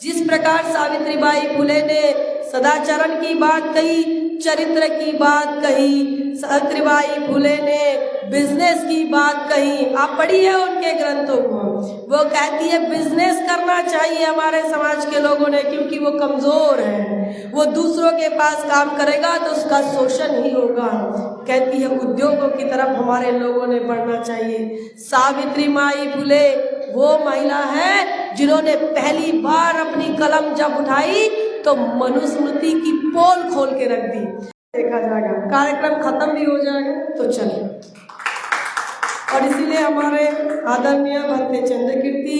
जिस प्रकार सावित्रीबाई फुले ने सदाचरण की बात कही, चरित्र की बात कही, सावित्रीबाई फुले ने बिजनेस की बात कही। आप पढ़िए उनके ग्रंथों को। वो कहती है बिजनेस करना चाहिए हमारे समाज के लोगों ने, क्योंकि वो कमजोर है। वो दूसरों के पास काम करेगा तो उसका शोषण ही होगा। कहती है उद्योगों की तरफ हमारे लोगों ने बढ़ना चाहिए। सावित्रीबाई फुले वो महिला है जिन्होंने पहली बार अपनी कलम जब उठाई तो मनुस्मृति की पोल खोल के रख दी। देखा जाएगा, कार्यक्रम खत्म भी हो जाएगा तो चले। और इसीलिए हमारे आदरणीय भंते चंद्रकीर्ति,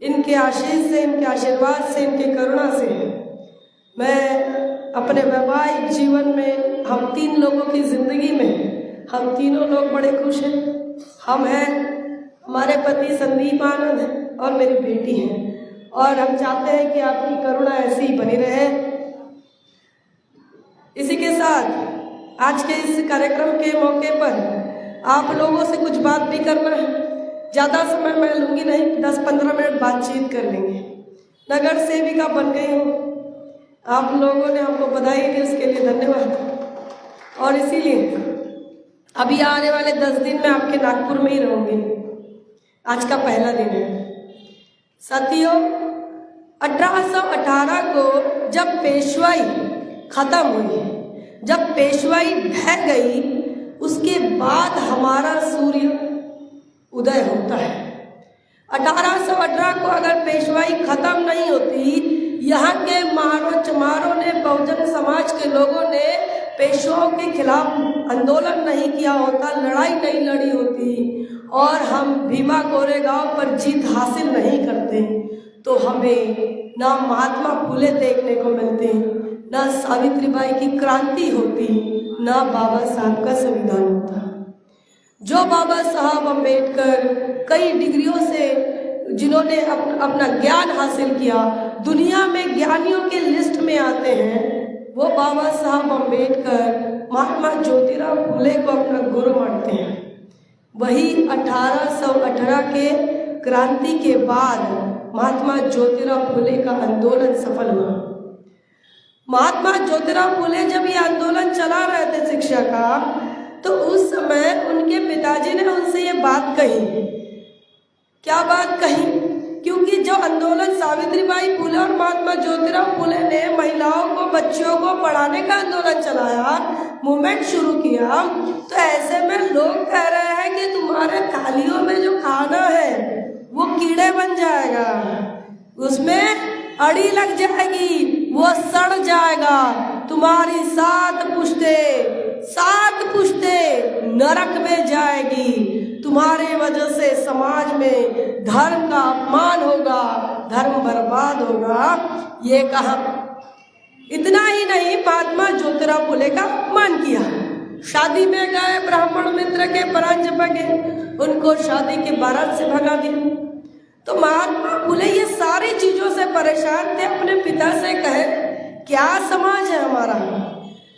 इनके आशीष से, इनके आशीर्वाद से, इनके करुणा से मैं अपने वैवाहिक जीवन में, हम 3 लोगों की जिंदगी में, हम तीनों लोग बड़े खुश हैं। हम हैं, हमारे पति संदीप आनंद और मेरी बेटी है, और हम चाहते हैं कि आपकी करुणा ऐसी ही बनी रहे। इसी के साथ आज के इस कार्यक्रम के मौके पर आप लोगों से कुछ बात भी करना है। ज़्यादा समय मैं लूँगी नहीं, 10-15 मिनट बातचीत कर लेंगे। नगर सेविका बन गई हूँ, आप लोगों ने हमको बधाई दी, उसके लिए धन्यवाद। और इसीलिए अभी आने वाले 10 दिन में आपके नागपुर में ही रहूँगी। आज का पहला दिन है साथियों। 1818 को जब पेशवाई खत्म हुई, जब पेशवाई ढह गई, उसके बाद हमारा सूर्य उदय होता है। 1818 को अगर पेशवाई खत्म नहीं होती, यहाँ के मारो चमारों ने, बहुजन समाज के लोगों ने पेशवाओं के खिलाफ आंदोलन नहीं किया होता, लड़ाई नहीं लड़ी होती, और हम भीमा कोरेगांव पर जीत हासिल नहीं करते, तो हमें ना महात्मा फुले देखने को मिलते, ना सावित्रीबाई की क्रांति होती, ना बाबा साहब का संविधान होता। जो बाबा साहब अम्बेडकर कई डिग्रियों से, जिन्होंने अपना ज्ञान हासिल किया, दुनिया में ज्ञानियों के लिस्ट में आते हैं, वो बाबा साहब अम्बेडकर महात्मा ज्योतिराव फुले को अपना गुरु मानते हैं। वही 1818 के क्रांति के बाद महात्मा ज्योतिराव फुले का आंदोलन सफल हुआ। महात्मा ज्योतिराव फुले जब ये आंदोलन चला रहे थे शिक्षा का, तो उस समय उनके पिताजी ने उनसे ये बात कही। क्या बात कही? क्योंकि जो आंदोलन सावित्रीबाई फुले और महात्मा ज्योतिराव फुले ने महिलाओं को, बच्चियों को पढ़ाने का आंदोलन चलाया, मूवमेंट शुरू किया, तो ऐसे में लोग कह रहे हैं कि तुम्हारे थालियों में जो खाना है वो कीड़े बन जाएगा, उसमें अड़ी लग जाएगी, वो सड़ जाएगा, तुम्हारी 7 पुश्ते नरक में जाएगी, तुम्हारे वजह से समाज में धर्म का अपमान होगा, धर्म बर्बाद होगा। ये कहा। इतना ही नहीं, महात्मा ज्योतिराव फुले का अपमान किया। शादी में गए, ब्राह्मण मित्र के परांज बगे, उनको शादी के बारात से भगा दिया। तो महात्मा फुले ये सारी चीजों से परेशान थे। अपने पिता से कहे, क्या समाज है हमारा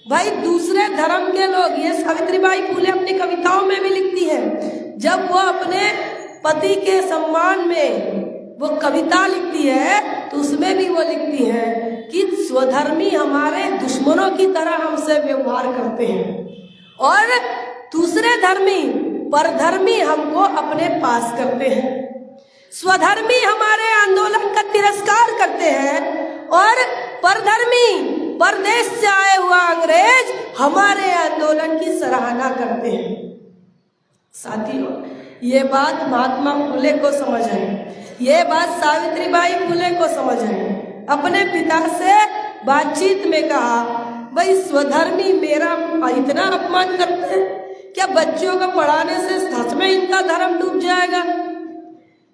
भाई, दूसरे धर्म के लोग, ये सावित्रीबाई फुले अपनी कविताओं में भी लिखती है, जब वो अपने पति के सम्मान में वो कविता लिखती है, तो उसमें भी वो लिखती है कि स्वधर्मी हमारे दुश्मनों की तरह हमसे व्यवहार करते हैं, और दूसरे धर्मी, परधर्मी हमको अपने पास करते हैं। स्वधर्मी हमारे आंदोलन का तिरस्कार करते हैं, और परधर्मी, परदेश से आए हुआ अंग्रेज हमारे आंदोलन की सराहना करते हैं। साथियों, ये बात महात्मा फुले को समझ आई, ये बात सावित्रीबाई फुले को समझ आई। अपने पिता से बातचीत में कहा, भाई स्वधर्मी मेरा इतना अपमान करते हैं, क्या बच्चों को पढ़ाने से सच में इनका धर्म डूब जाएगा,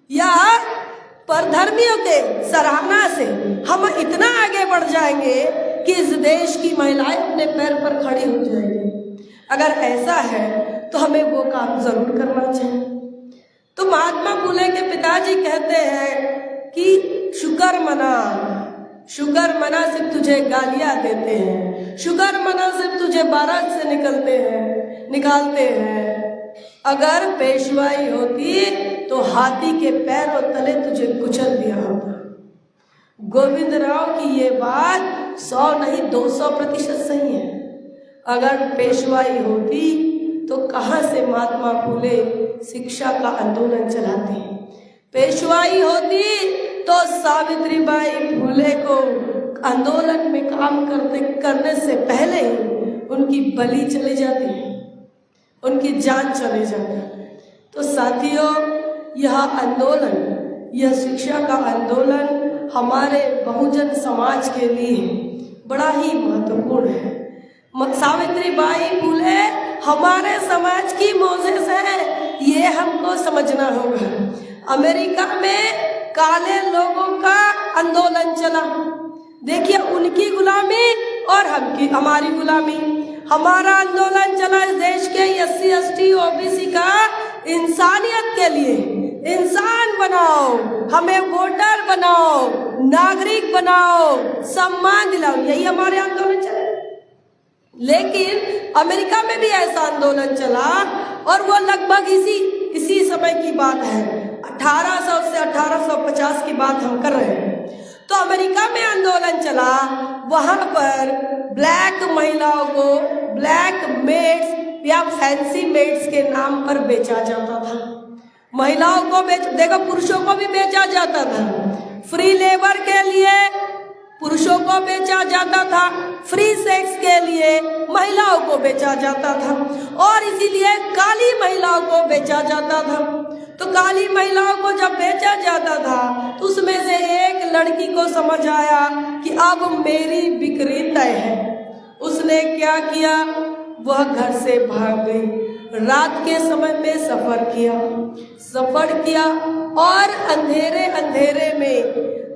या परधर्मियों के सराहना से हम इतना आगे बढ़ जाएंगे कि इस देश की महिलाएं अपने पैर पर खड़ी हो जाएंगी। अगर ऐसा है तो हमें वो काम जरूर करना चाहिए। तो महात्मा फुले के पिताजी कहते हैं कि शुक्र मना, शुक्र मना सिर्फ तुझे गालियां देते हैं, शुक्र मना सिर्फ तुझे बारात से निकालते हैं। अगर पेशवाई होती तो हाथी के पैरों तले तुझे कुचल दिया होता। गोविंदराव की ये बात 100 नहीं 200% सही है। अगर पेशवाई होती तो कहाँ से महात्मा फूले शिक्षा का आंदोलन चलाते हैं। पेशवाई होती तो सावित्रीबाई फूले को आंदोलन में काम करने से पहले उनकी बलि चले जाती, उनकी जान चले जाती। तो साथियों, यह आंदोलन, यह शिक्षा का आंदोलन हमारे बहुजन समाज के लिए बड़ा ही महत्वपूर्ण है। सावित्रीबाई फूले हमारे समाज की मोजेस है, ये हमको समझना होगा। अमेरिका में काले लोगों का आंदोलन चला, देखिए उनकी गुलामी और हमारी गुलामी। हमारा आंदोलन चला इस देश के SC ST OBC का इंसानियत के लिए, इंसान बनाओ, हमें वोटर बनाओ, नागरिक बनाओ, सम्मान दिलाओ, यही हमारे आंदोलन चला। लेकिन अमेरिका में भी ऐसा आंदोलन चला और वो लगभग इसी समय की बात है, 1800 से 1850 की बात हम कर रहे हैं। तो अमेरिका में आंदोलन चला, वहां पर ब्लैक महिलाओं को ब्लैक मेड्स या फैंसी मेड्स के नाम पर बेचा जाता था। महिलाओं को देखो, पुरुषों को भी बेचा जाता था, फ्री लेबर के लिए पुरुषों को बेचा जाता था, फ्री सेक्स के लिए महिलाओं को बेचा जाता था, और इसीलिए काली महिलाओं को बेचा जाता था। तो काली महिलाओं को जब बेचा जाता था तो उसमें से एक लड़की को समझ आया कि अब मेरी बिक्री तय है। उसने क्या किया, वह घर से भाग गई, रात के समय में सफर किया और अंधेरे में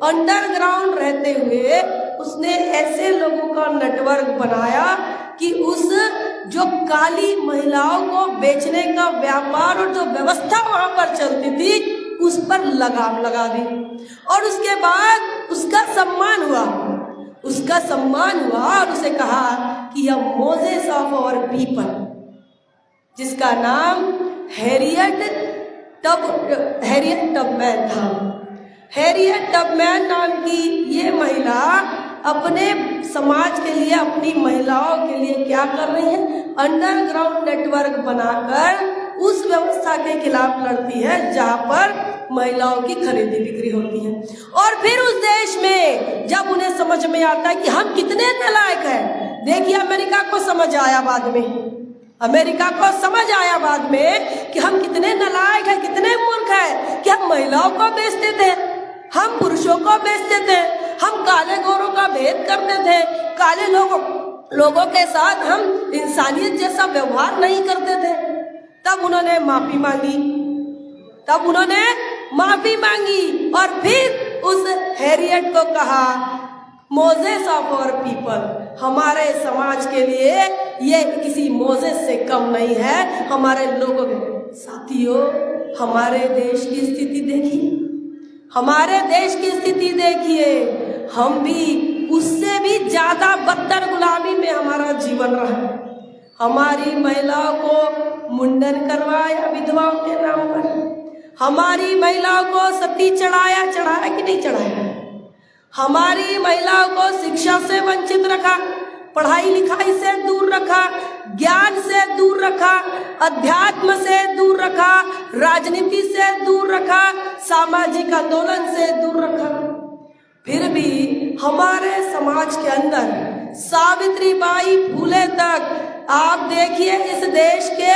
अंडरग्राउंड रहते हुए उसने ऐसे लोगों का नेटवर्क बनाया कि उस जो काली महिलाओं को बेचने का व्यापार और जो व्यवस्था वहां पर चलती थी उस पर लगाम लगा दी। और उसके बाद उसका सम्मान हुआ और उसे कहा कि यह मोजेस ऑफ आवर पीपल, जिसका नाम हैरियट टबमैन था। हैरियट टबमैन नाम की ये महिला अपने समाज के लिए, अपनी महिलाओं के लिए क्या कर रही है, अंडरग्राउंड नेटवर्क बनाकर उस व्यवस्था के खिलाफ लड़ती है जहां पर महिलाओं की खरीदी बिक्री होती है। और फिर उस देश में जब उन्हें समझ में आता है कि हम कितने नालायक हैं, देखिए अमेरिका को समझ आया बाद में कि हम कितने नालायक हैं, कितने मूर्ख हैं कि हम महिलाओं को बेचते थे, हम पुरुषों को बेचते थे, हम काले गोरों का भेद करते थे, काले लोगों के साथ हम इंसानियत जैसा व्यवहार नहीं करते थे। तब उन्होंने माफी मांगी और फिर उस हैरियट को कहा, मोजेस ऑफ आवर पीपल, हमारे समाज के लिए ये किसी मोजेस से कम नहीं है, हमारे लोगों के। साथियों, हमारे देश की स्थिति देखिए, हम भी उससे भी ज्यादा बदतर गुलामी में हमारा जीवन रहा। हमारी महिलाओं को मुंडन करवाया विधवाओं के नाम पर, हमारी महिलाओं को सती चढ़ाया कि नहीं चढ़ाया, हमारी महिलाओं को शिक्षा से वंचित रखा, पढ़ाई लिखाई से दूर रखा, ज्ञान से दूर रखा, अध्यात्म से दूर रखा, राजनीति से दूर रखा, सामाजिक आंदोलन से दूर रखा। फिर भी हमारे समाज के अंदर सावित्रीबाई फूले तक, आप देखिए इस देश के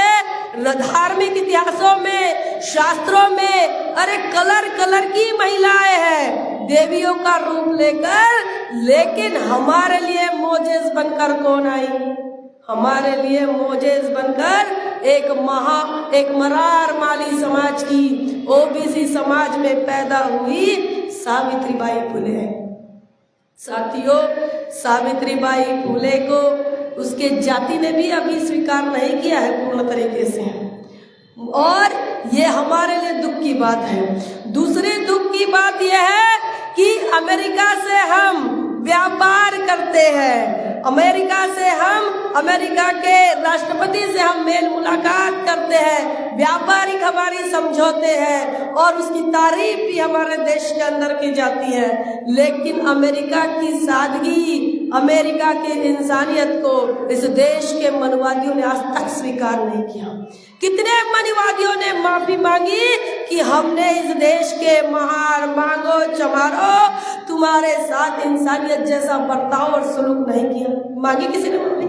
धार्मिक इतिहासों में, शास्त्रों में, अरे कलर की महिलाएं हैं देवियों का रूप लेकर, लेकिन हमारे लिए मोजेस बनकर कौन आई? हमारे लिए मोजेस बनकर एक मरार माली समाज की, OBC समाज में पैदा हुई सावित्रीबाई फूले। साथियों, सावित्रीबाई फूले को उसके जाति ने भी अभी स्वीकार नहीं किया है पूर्ण तरीके से, और ये हमारे लिए दुख की बात है। दूसरी दुख की बात यह है कि अमेरिका से हम व्यापार करते हैं अमेरिका से अमेरिका के राष्ट्रपति से हम मेल मुलाकात करते हैं, व्यापारिक हमारी समझौते हैं और उसकी तारीफ भी हमारे देश के अंदर की जाती है। लेकिन अमेरिका की सादगी, अमेरिका की इंसानियत को इस देश के मनवादियों ने आज तक स्वीकार नहीं किया। कितने मनवादियों ने माफी मांगी कि हमने इस देश के महार मांगो चमारो तुम्हारे साथ इंसानियत जैसा बर्ताव और सलूक नहीं किया। मांगी किसी ने मांगी?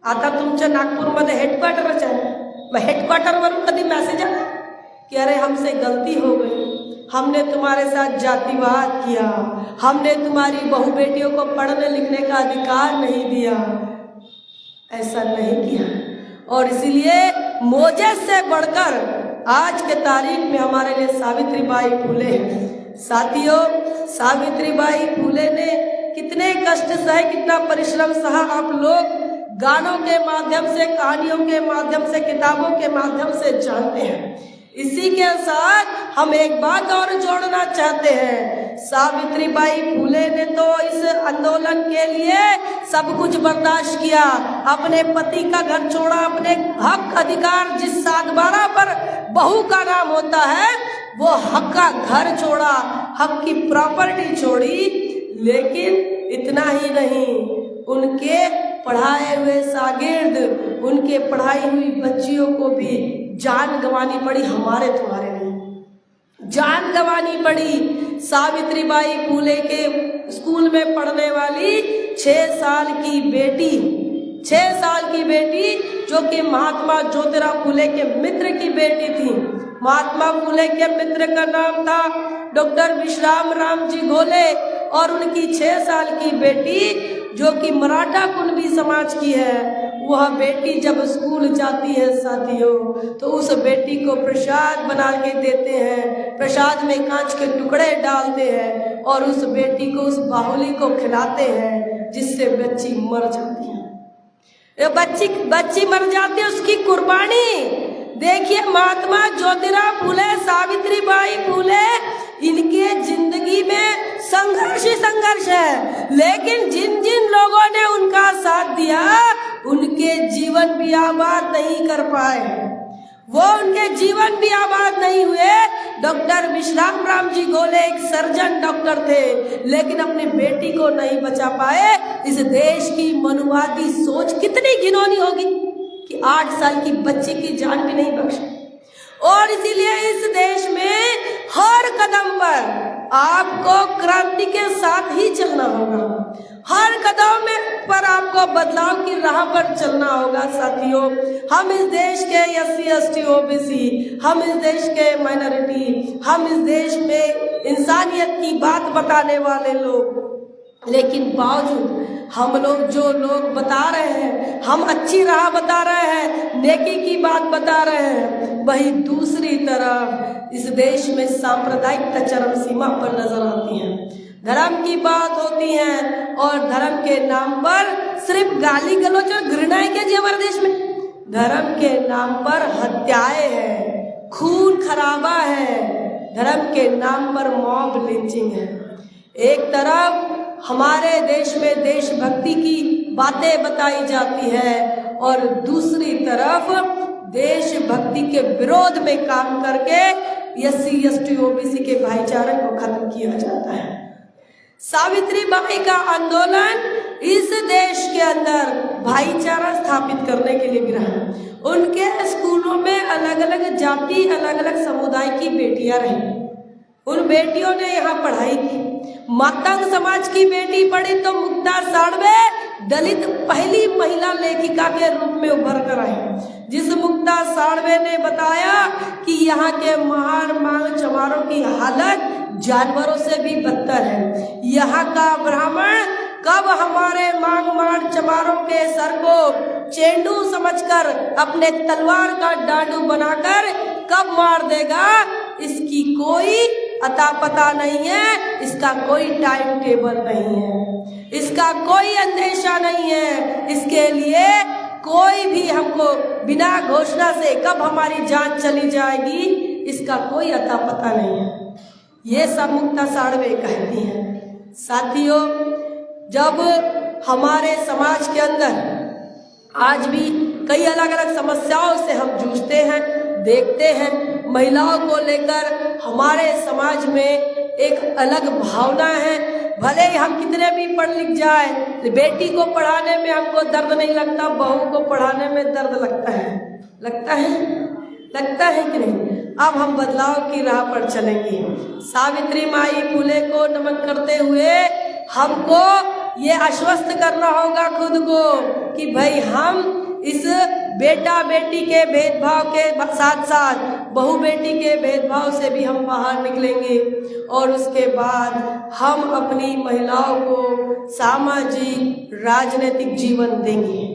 आता तुमच्या नागपूरमध्ये हेडक्वार्टर आहे, मग हेडक्वार्टरवरून कधी मैसेज आला कि अरे हमसे गलती हो गई, हमने तुम्हारे साथ जातिवाद किया, हमने तुम्हारी बहू बेटियों को पढ़ने लिखने का अधिकार नहीं दिया? ऐसा नहीं किया। और इसीलिए मोजेस से बढ़कर आज के तारीख में हमारे लिए सावित्रीबाई फुले हैं। साथियों, सावित्रीबाई फुले ने कितने कष्ट सहे, कितना परिश्रम सहा, आप लोग गानों के माध्यम से, कहानियों के माध्यम से, किताबों के माध्यम से जानते हैं। इसी के साथ हम एक बात और जोड़ना चाहते हैं, सावित्रीबाई फुले ने तो इस आंदोलन के लिए सब कुछ बर्दाश्त किया, अपने पति का घर छोड़ा, अपने हक अधिकार, जिस सातबारा पर बहू का नाम होता है वो हक का घर छोड़ा, हक की प्रॉपर्टी छोड़ी। लेकिन इतना ही नहीं, उनके पढ़ाए हुए शागिर्द, उनके पढ़ाई हुई बच्चियों को भी जान गंवानी पड़ी, हमारे तुम्हारे नहीं जान गंवानी पड़ी। सावित्रीबाई फुले के स्कूल में पढ़ने वाली 6 साल की बेटी, 6 साल की बेटी जो कि महात्मा ज्योतिराव फुले के मित्र की बेटी थी। महात्मा फुले के मित्र का नाम था डॉक्टर विश्राम राम जी घोले और उनकी 6 साल की बेटी जो कि मराठा कुणबी समाज की है, वह बेटी जब स्कूल जाती है साथियों, तो उस बेटी को प्रसाद बना के देते हैं, प्रसाद में कांच के टुकड़े डालते हैं और उस बेटी को, उस बाहुली को खिलाते हैं, जिससे बच्ची मर जाती है। बच्ची मर जाती है, उसकी कुर्बानी देखिए। महात्मा ज्योतिराव फुले, सावित्रीबाई फुले, इनके जिंदगी में संघर्ष ही संघर्ष है, लेकिन जिन जिन लोगों ने उनका साथ दिया उनके जीवन भी आबाद नहीं कर पाए, वो उनके जीवन भी आबाद नहीं हुए। डॉक्टर विश्राम राम जी घोले एक सर्जन डॉक्टर थे, लेकिन अपनी बेटी को नहीं बचा पाए। इस देश की मनुवादी सोच कितनी घिनौनी होगी कि 8 साल की बच्ची की जान भी नहीं बख्शे। और इसीलिए इस देश में हर कदम पर आपको क्रांति के साथ ही चलना होगा, हर कदम पर आपको बदलाव की राह पर चलना होगा। साथियों, हम इस देश के SC ST OBC, हम इस देश के माइनॉरिटी, हम इस देश में इंसानियत की बात बताने वाले लोग, लेकिन बावजूद हम लोग जो लोग बता रहे हैं, हम अच्छी राह बता रहे हैं, नेकी की बात बता रहे हैं, वही दूसरी तरफ इस देश में सांप्रदायिकता चरम सीमा पर नजर आती है। धर्म की बात होती है और धर्म के नाम पर सिर्फ गाली गलौज और घृणाएं के जी हमारे देश में। धर्म के नाम पर हत्याएं हैं, खून खराबा है, धर्म के नाम पर मॉब लिंचिंग है। एक तरफ हमारे देश में देशभक्ति की बातें बताई जाती है और दूसरी तरफ देशभक्ति के विरोध में काम करके SC ST OBC के भाईचारे को खत्म किया जाता है। सावित्रीबाई का आंदोलन इस देश के अंदर भाईचारा स्थापित करने के लिए भी रहा। उनके स्कूलों में अलग अलग जाति, अलग अलग समुदाय की बेटियां रही, उन बेटियों ने यहाँ पढ़ाई की। मातंग समाज की बेटी पढ़ी तो मुक्ता साड़वे दलित पहली महिला लेखिका के रूप में उभर कर आई, जिस मुक्ता साड़वे ने बताया कि यहाँ के महार मांग चमारों की हालत जानवरों से भी बदतर है। यहाँ का ब्राह्मण कब हमारे मांग मार चमारों के सर को चेंडू समझकर अपने तलवार का डांडू बनाकर कब मार देगा, इसकी कोई अता पता नहीं है, इसका कोई टाइम टेबल नहीं है, इसका कोई अंदेशा नहीं है। इसके लिए कोई भी हमको बिना घोषणा से कब हमारी जान चली जाएगी, इसका कोई अता पता नहीं है। ये सब मुक्ता साड़वे कहती हैं। साथियों, जब हमारे समाज के अंदर आज भी कई अलग अलग समस्याओं से हम जूझते हैं, देखते हैं। महिलाओं को लेकर हमारे समाज में एक अलग भावना है। भले ही हम कितने भी पढ़ लिख जाए, बेटी को पढ़ाने में हमको दर्द नहीं लगता, बहू को पढ़ाने में दर्द लगता है। लगता है, लगता है कि नहीं? अब हम बदलाव की राह पर चलेंगे। सावित्री माई फुले को नमन करते हुए हमको ये आश्वस्त करना होगा खुद को कि भाई हम इस बेटा बेटी के भेदभाव के साथ साथ बहू बेटी के भेदभाव से भी हम बाहर निकलेंगे और उसके बाद हम अपनी महिलाओं को सामाजिक राजनीतिक जीवन देंगे।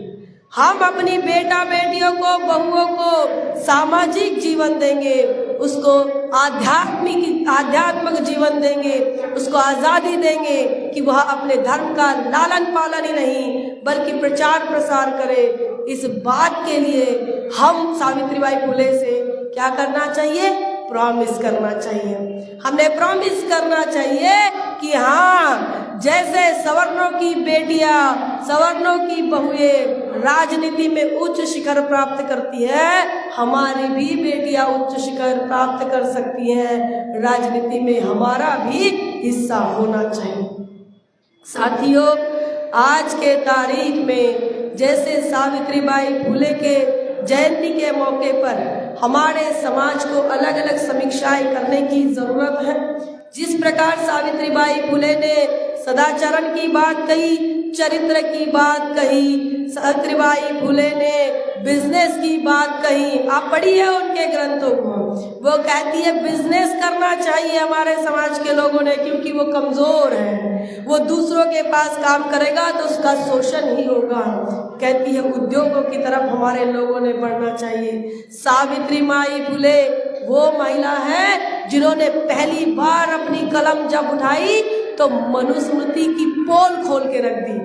हम अपनी बेटा बेटियों को, बहुओं को सामाजिक जीवन देंगे, उसको आध्यात्मिक जीवन देंगे, उसको आज़ादी देंगे कि वह अपने धर्म का लालन पालन ही नहीं बल्कि प्रचार प्रसार करे। इस बात के लिए हम सावित्रीबाई फुले से क्या करना चाहिए? प्रॉमिस करना चाहिए। हमने प्रॉमिस करना चाहिए कि हाँ, जैसे सवर्णों की बेटियां, सवर्णों की बहुएं राजनीति में उच्च शिखर प्राप्त करती है, हमारी भी बेटियां उच्च शिखर प्राप्त कर सकती हैं। राजनीति में हमारा भी हिस्सा होना चाहिए। साथियों, आज के तारीख में जैसे सावित्रीबाई फुले के जयंती के मौके पर हमारे समाज को अलग अलग समीक्षाएं करने की जरूरत है। जिस प्रकार सावित्रीबाई फुले ने सदाचरण की बात कही, चरित्र की बात कही, सावित्रीबाई फुले ने बिजनेस की बात कही। आप पढ़िए उनके ग्रंथों को, वो कहती है बिजनेस करना चाहिए हमारे समाज के लोगों ने, क्योंकि वो कमजोर है, वो दूसरों के पास काम करेगा तो उसका शोषण ही होगा। कहती है उद्योगों की तरफ हमारे लोगों ने बढ़ना चाहिए। सावित्री माई फुले वो महिला है जिन्होंने पहली बार अपनी कलम जब उठाई तो मनुस्मृति की पोल खोल के रख दी।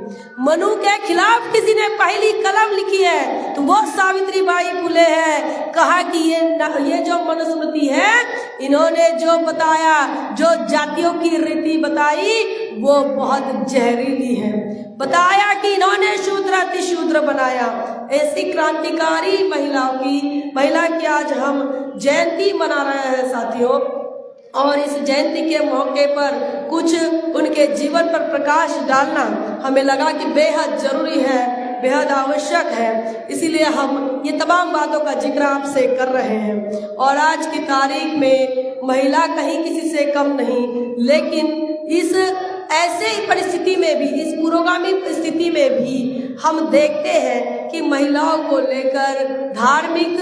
मनु के खिलाफ किसी ने पहली कलम लिखी है तो वो सावित्रीबाई फुले है। कहा कि ये जो मनुस्मृति है, इन्होंने जो बताया, जो जातियों की रीति बताई, वो बहुत जहरीली है। बताया कि इन्होंने शूद्र अति शूद्र बनाया। ऐसी क्रांतिकारी महिला की आज हम जयंती मना रहे हैं साथियों, और इस जयंती के मौके पर कुछ उनके जीवन पर प्रकाश डालना हमें लगा कि बेहद जरूरी है, बेहद आवश्यक है। इसीलिए हम ये तमाम बातों का जिक्र आपसे कर रहे हैं। और आज की तारीख में महिला कहीं किसी से कम नहीं, लेकिन इस ऐसे ही परिस्थिति में भी, इस पुरोगामी स्थिति में भी हम देखते हैं कि महिलाओं को लेकर धार्मिक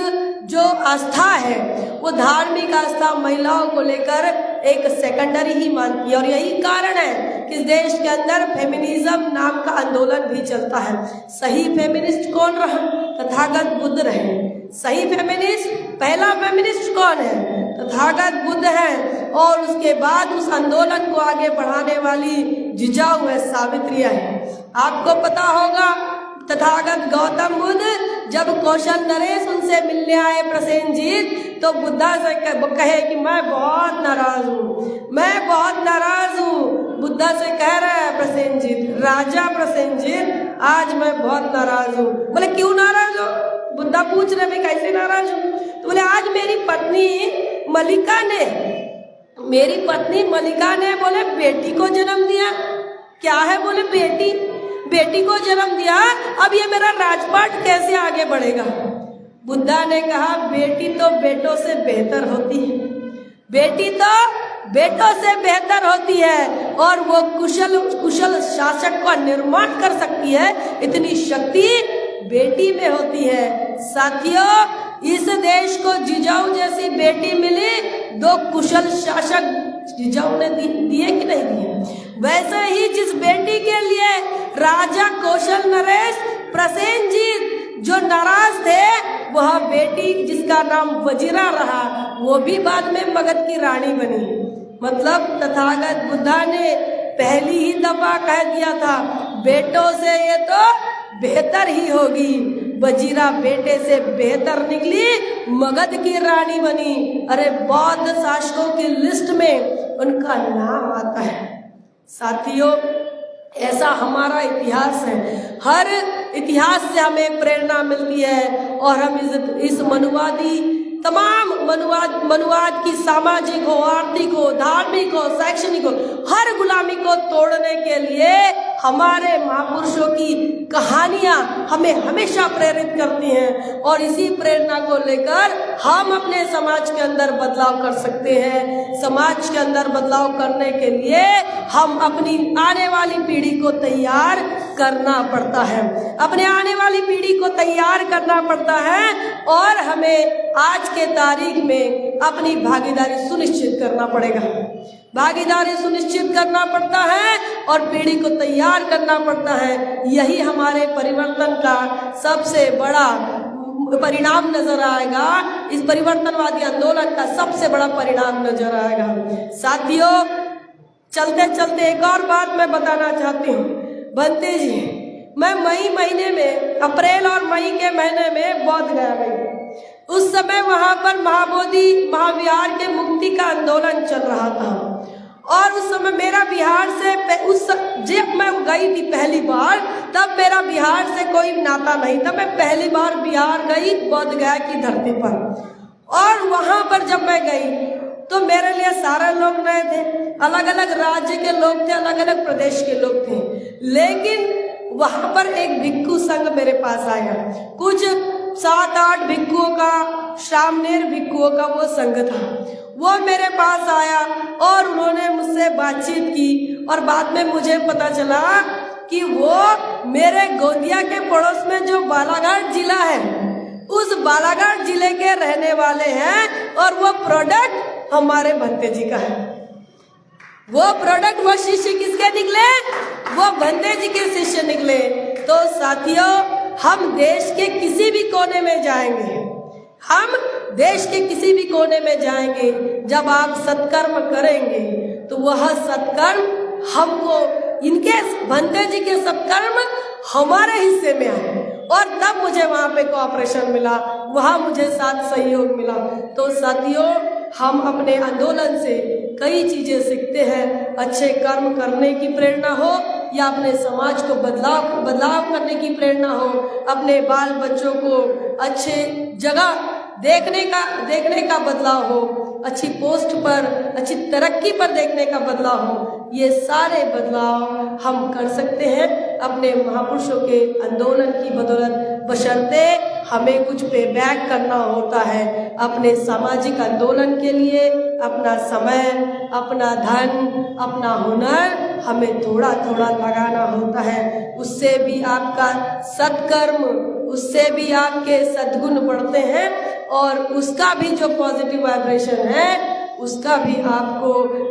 जो आस्था है, वो धार्मिक आस्था महिलाओं को लेकर एक सेकेंडरी ही मानती है। और यही कारण है कि इस देश के अंदर फेमिनिज्म नाम का आंदोलन भी चलता है। सही फेमिनिस्ट कौन रहा? तथागत बुद्ध रहे। सही फेमिनिस्ट, पहला फेमिनिस्ट कौन है? तथागत बुद्ध है। और उसके बाद उस आंदोलन को आगे बढ़ाने वाली जिजाऊ है, सावित्रियां है। आपको पता होगा तथागत गौतम बुद्ध जब कौशल नरेश उनसे मिलने आए प्रसेनजीत, तो बुद्धा से कहे कि मैं बहुत नाराज हूँ, मैं बहुत नाराज हूँ। बुद्धा से कह रहा है प्रसेनजीत, राजा प्रसेनजीत, आज मैं बहुत नाराज हूँ। बोले क्यों नाराज हो? बुद्धा पूछ रहे मैं कैसे नाराज हूँ? तो बोले आज मेरी पत्नी मलिका ने बोले बेटी को जन्म दिया। क्या है? बोले बेटी को जन्म दिया, अब ये मेरा राजपाट कैसे आगे बढ़ेगा? बुद्धा ने कहा बेटी तो बेटों से बेहतर होती है, बेटी तो बेटों से बेहतर होती है, और वो कुशल शासक का निर्माण कर सकती है। इतनी शक्ति बेटी में होती है। साथियों, इस देश को जिजाऊ जैसी बेटी मिली, दो कुशल शासक जिजाऊ ने दिए कि नहीं दिए? वैसे ही जिस बेटी के लिए राजा कौशल नरेश प्रसेनजीत जो नाराज थे, वह बेटी जिसका नाम वजीरा रहा, वो भी बाद में मगध की रानी बनी। मतलब तथागत बुद्धा ने पहली ही दफा कह दिया था बेटों से ये तो बेहतर ही होगी। वजीरा बेटे से बेहतर निकली, मगध की रानी बनी। अरे बौद्ध शासकों की लिस्ट में उनका नाम आता है। साथियों, ऐसा हमारा इतिहास है। हर इतिहास से हमें प्रेरणा मिलती है और हम इस मनुवादी तमाम मनुवाद की सामाजिक हो, आर्थिक हो, धार्मिक हो, शैक्षणिक हो, हर गुलामी को तोड़ने के लिए हमारे महापुरुषों की कहानियां हमें हमेशा प्रेरित करती हैं और इसी प्रेरणा को लेकर हम अपने समाज के अंदर बदलाव कर सकते हैं। समाज के अंदर बदलाव करने के लिए हम अपनी आने वाली पीढ़ी को तैयार करना पड़ता है, अपने आने वाली पीढ़ी को तैयार करना पड़ता है और हमें आज के तारीख में अपनी भागीदारी सुनिश्चित करना पड़ेगा। भागीदारी सुनिश्चित करना पड़ता है और पीढ़ी को तैयार करना पड़ता है। यही हमारे परिवर्तन का सबसे बड़ा परिणाम नजर आएगा। इस परिवर्तनवादी आंदोलन का सबसे बड़ा परिणाम नजर आएगा। साथियों, चलते चलते एक और बात मैं बताना चाहती हूँ। बंते जी, मैं मई महीने में, अप्रैल और मई के महीने में बौद्ध गया गई। उस समय वहां पर महाबोधि महाविहार के मुक्ति का आंदोलन चल रहा था और उस समय मेरा बिहार से जब मैं गई थी पहली बार, तब मेरा बिहार से कोई नाता नहीं था। मैं पहली बार बिहार गई, बोध गया की धरती पर, और वहां पर जब मैं गई तो मेरे लिए सारे लोग नए थे। अलग अलग राज्य के लोग थे, अलग अलग प्रदेश के लोग थे, लेकिन वहां पर एक भिक्षु संघ मेरे पास आया। कुछ 7-8 भिक्षुओं का, श्रामणेर भिक्षुओं का वो संघ था। वो मेरे पास आया और उन्होंने मुझसे बातचीत की और बाद में मुझे पता चला कि वो मेरे गोंदिया के पड़ोस में जो बालाघाट जिला है, उस बालाघाट जिले के रहने वाले हैं और वो प्रोडक्ट हमारे भंते जी का है। वो प्रोडक्ट, वो शिष्य किसके निकले? वो भंते जी के शिष्य निकले। तो साथियों, हम देश के किसी भी कोने में जाएंगे, हम देश के किसी भी कोने में जाएंगे, जब आप सत्कर्म करेंगे तो वह सत्कर्म हमको, इनके भंते जी के सत्कर्म हमारे हिस्से में आए और तब मुझे वहाँ पे कोऑपरेशन मिला, वहाँ मुझे साथ सहयोग मिला। तो साथियों, हम अपने आंदोलन से कई चीजें सीखते हैं। अच्छे कर्म करने की प्रेरणा हो या अपने समाज को बदलाव करने की प्रेरणा हो, अपने बाल बच्चों को अच्छे जगह देखने का बदलाव हो, अच्छी पोस्ट पर, अच्छी तरक्की पर देखने का बदलाव हो, ये सारे बदलाव हम कर सकते हैं अपने महापुरुषों के आंदोलन की बदौलत, बशर्ते हमें कुछ पे बैक करना होता है अपने सामाजिक आंदोलन के लिए। अपना समय, अपना धन, अपना हुनर हमें थोड़ा थोड़ा लगाना होता है। उससे भी आपका सत्कर्म, उससे भी आपके सद्गुण बढ़ते हैं और उसका भी जो पॉजिटिव वाइब्रेशन है उसका भी आपको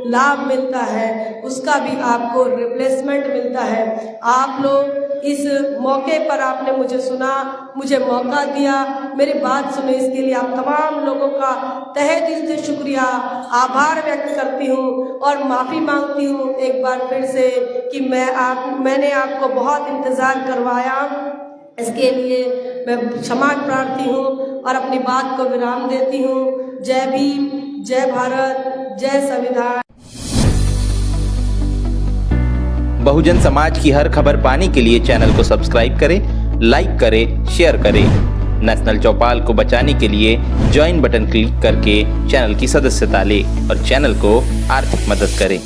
लाभ मिलता है, उसका भी आपको रिप्लेसमेंट मिलता है। आप लोग इस मौके पर आपने मुझे सुना, मुझे मौका दिया, मेरी बात सुने, इसके लिए आप तमाम लोगों का तहे दिल से शुक्रिया, आभार व्यक्त करती हूँ और माफ़ी मांगती हूँ एक बार फिर से कि मैंने आपको बहुत इंतज़ार करवाया। इसके लिए मैं क्षमा प्रार्थी हूँ और अपनी बात को विराम देती हूँ। जय भीम, जय भारत, जय संविधान। बहुजन समाज की हर खबर पाने के लिए चैनल को सब्सक्राइब करें, लाइक करें, शेयर करें। नेशनल चौपाल को बचाने के लिए ज्वाइन बटन क्लिक करके चैनल की सदस्यता लें और चैनल को आर्थिक मदद करें।